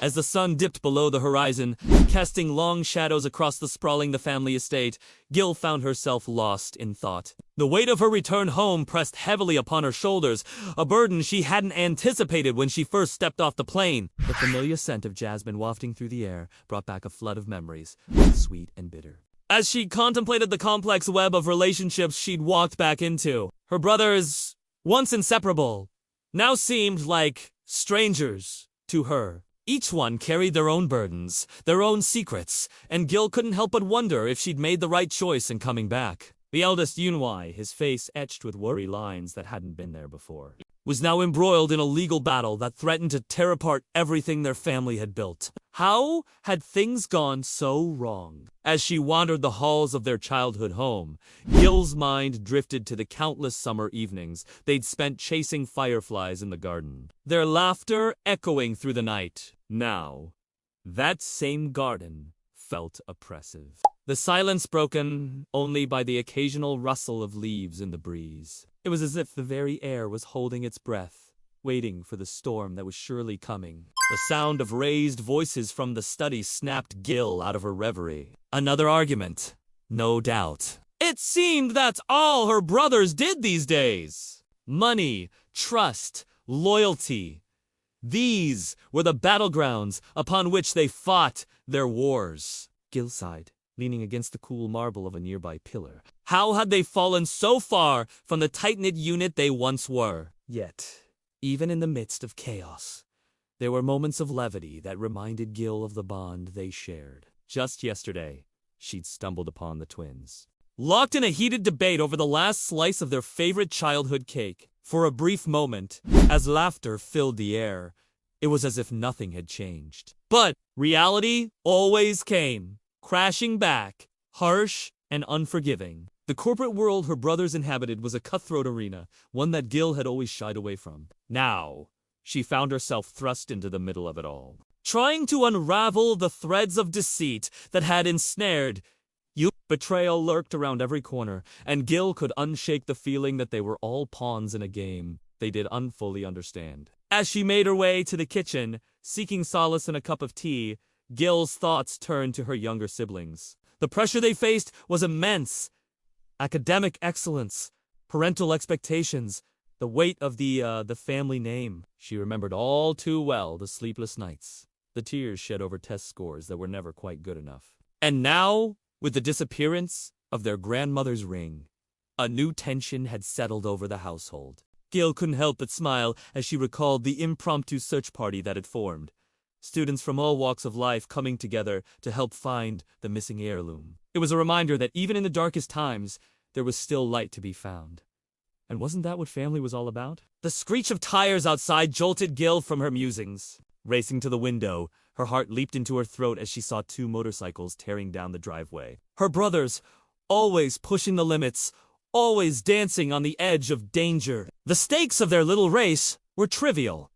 As the sun dipped below the horizon, casting long shadows across the sprawling family estate, Gil found herself lost in thought. The weight of her return home pressed heavily upon her shoulders, a burden she hadn't anticipated when she first stepped off the plane. The familiar scent of jasmine wafting through the air brought back a flood of memories, both sweet and bitter. As she contemplated the complex web of relationships she'd walked back into, her brothers, once inseparable, now seemed like strangers to her. Each one carried their own burdens, their own secrets, and Gil couldn't help but wonder if she'd made the right choice in coming back. The eldest Yunwei, his face etched with worry lines that hadn't been there before, was now embroiled in a legal battle that threatened to tear apart everything their family had built. How had things gone so wrong? As she wandered the halls of their childhood home, Gil's mind drifted to the countless summer evenings they'd spent chasing fireflies in the garden, their laughter echoing through the night. Now, that same garden felt oppressive. The silence broken only by the occasional rustle of leaves in the breeze. It was as if the very air was holding its breath, waiting for the storm that was surely coming. The sound of raised voices from the study snapped Gil out of her reverie. Another argument, no doubt. It seemed that's all her brothers did these days. Money, trust, loyalty. These were the battlegrounds upon which they fought their wars. Gil sighed, leaning against the cool marble of a nearby pillar. How had they fallen so far from the tight-knit unit they once were? Yet, even in the midst of chaos, there were moments of levity that reminded Gil of the bond they shared. Just yesterday, she'd stumbled upon the twins, locked in a heated debate over the last slice of their favorite childhood cake. For a brief moment, as laughter filled the air, it was as if nothing had changed. But reality always came, crashing back, harsh and unforgiving. The corporate world her brothers inhabited was a cutthroat arena, one that Gil had always shied away from. Now, she found herself thrust into the middle of it all, trying to unravel the threads of deceit that had ensnared you. Betrayal lurked around every corner, and Gil could unshake the feeling that they were all pawns in a game they did unfully understand. As she made her way to the kitchen, seeking solace in a cup of tea, Gil's thoughts turned to her younger siblings. The pressure they faced was immense. Academic excellence, parental expectations, the weight of the family name. She remembered all too well the sleepless nights, the tears shed over test scores that were never quite good enough. And now, with the disappearance of their grandmother's ring, a new tension had settled over the household. Gil couldn't help but smile as she recalled the impromptu search party that had formed. Students from all walks of life coming together to help find the missing heirloom. It was a reminder that even in the darkest times, there was still light to be found. And wasn't that what family was all about? The screech of tires outside jolted Gil from her musings. Racing to the window, her heart leaped into her throat as she saw two motorcycles tearing down the driveway. Her brothers, always pushing the limits, always dancing on the edge of danger. The stakes of their little race were trivial.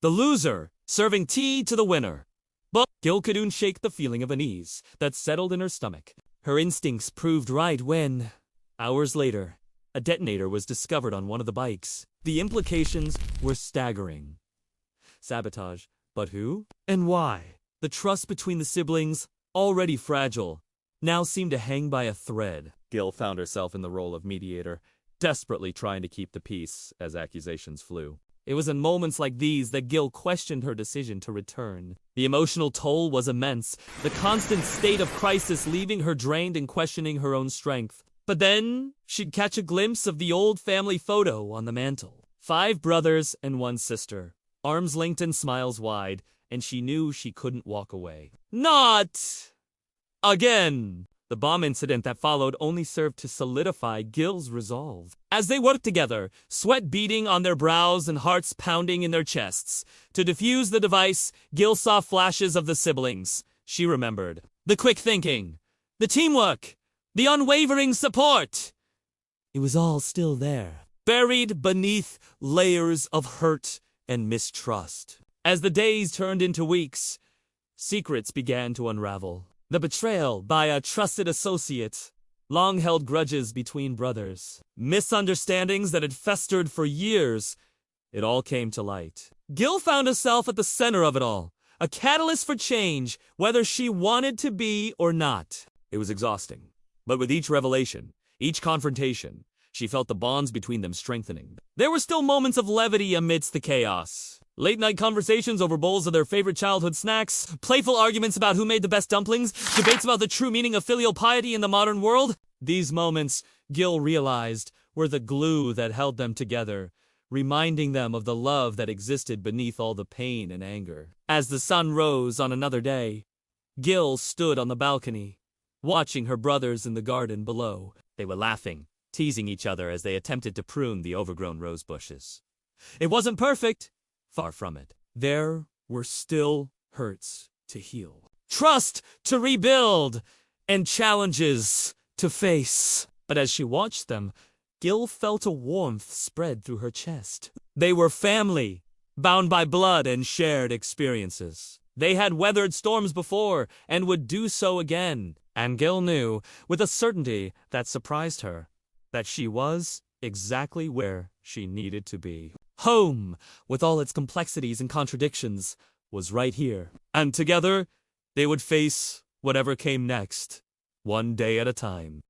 The loser serving tea to the winner. But Gil couldn't shake the feeling of unease that settled in her stomach. Her instincts proved right when, hours later, a detonator was discovered on one of the bikes. The implications were staggering. Sabotage. But who? And why? The trust between the siblings, already fragile, now seemed to hang by a thread. Gil found herself in the role of mediator, desperately trying to keep the peace as accusations flew. It was in moments like these that Gil questioned her decision to return. The emotional toll was immense, the constant state of crisis leaving her drained and questioning her own strength. But then, she'd catch a glimpse of the old family photo on the mantel. 5 brothers and 1 sister, arms linked and smiles wide, and she knew she couldn't walk away. Not again! The bomb incident that followed only served to solidify Gil's resolve. As they worked together, sweat beading on their brows and hearts pounding in their chests, to defuse the device, Gil saw flashes of the siblings. She remembered. The quick thinking, the teamwork, the unwavering support. It was all still there, buried beneath layers of hurt and mistrust. As the days turned into weeks, secrets began to unravel. The betrayal by a trusted associate, long-held grudges between brothers, misunderstandings that had festered for years. It all came to light. Gil found herself at the center of it all, A catalyst for change, whether she wanted to be or not. It was exhausting. But with each revelation, each confrontation, she felt the bonds between them strengthening. There were still moments of levity amidst the chaos. Late-night conversations over bowls of their favorite childhood snacks, playful arguments about who made the best dumplings, debates about the true meaning of filial piety in the modern world. These moments, Gil realized, were the glue that held them together, reminding them of the love that existed beneath all the pain and anger. As the sun rose on another day, Gil stood on the balcony, watching her brothers in the garden below. They were laughing, teasing each other as they attempted to prune the overgrown rose bushes. It wasn't perfect. Far from it. There were still hurts to heal, trust to rebuild, and challenges to face. But as she watched them, Gil felt a warmth spread through her chest. They were family, bound by blood and shared experiences. They had weathered storms before and would do so again. And Gil knew, with a certainty that surprised her, that she was exactly where she needed to be. Home, with all its complexities and contradictions, was right here. And together, they would face whatever came next, one day at a time.